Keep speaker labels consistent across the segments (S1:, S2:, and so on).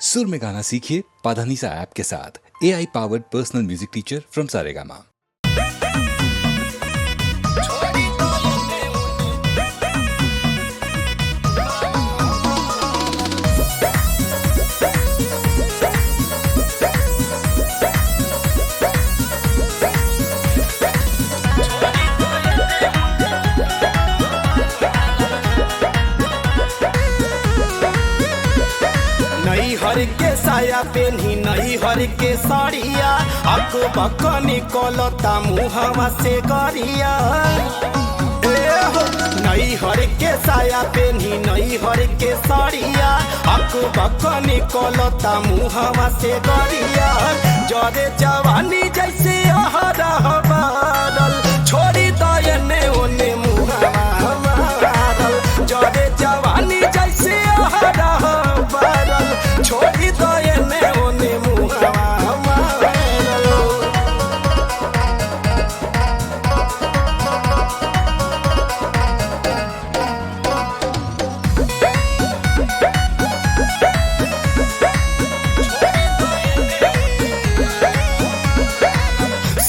S1: सुर में गाना सीखिए पाधानीसा ऐप के साथ। AI powered personal music teacher from Saregama.
S2: नई हर के साया पेन्ही नई हर के साड़िया अक बक निकलता मुहवा से गरिया। नई हर के साया पेन्ही नई हर के साड़िया अक बक निकलता मुहवा से गरिया। जरे जवानी जैसे अहरह बारल छोड़ी दयने ओने मुहवा मारल। जरे जवानी जैसे अहरह बारल छोड़ी दयने ओने मुहवा मारल।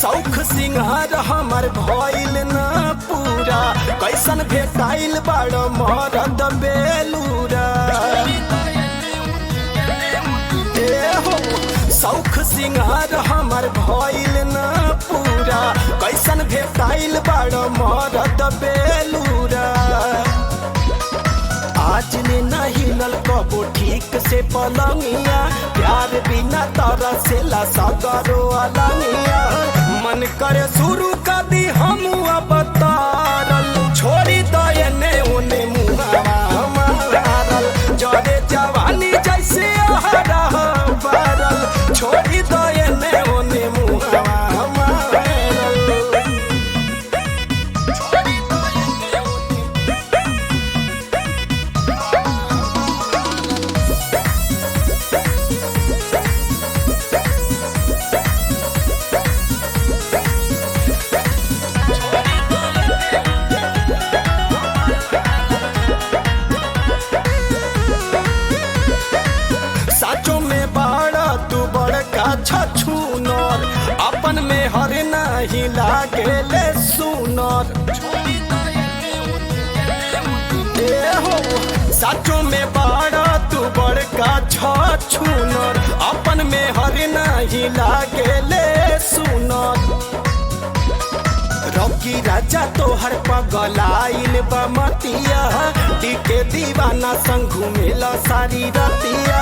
S2: शौख सिंगार हमर भइल ना पूरा कैसन भेटाइल बड़ मरद बेलूरा। हो शौख सिंगार हमर भइल ना पूरा कैसन भेटाइल बड़ मरद बेलूरा। आज ने नहीं लल कबो ठीक से पलंगिया प्यार बिना तारा से ला सगरो अलंगिया। मन करे शुरू कर दी हम अब तारल छोड़ी दयने ओने मुहावा मारल। जरे जवानी जैसे अहरह बारल छोड़ी दयने ओने मुहावा मारल। साचो में बड़ा तू बड़का छछूनर अपन में हर नहीं लागेले सुनर। हो साचो में बड़ा तू बड़का छछूनर अपन में हर नहीं लागेले सुनर। रॉकी राजा तोहर पगलाइल बमतिया टीके दीवाना संग घूमेला सारी रतिया।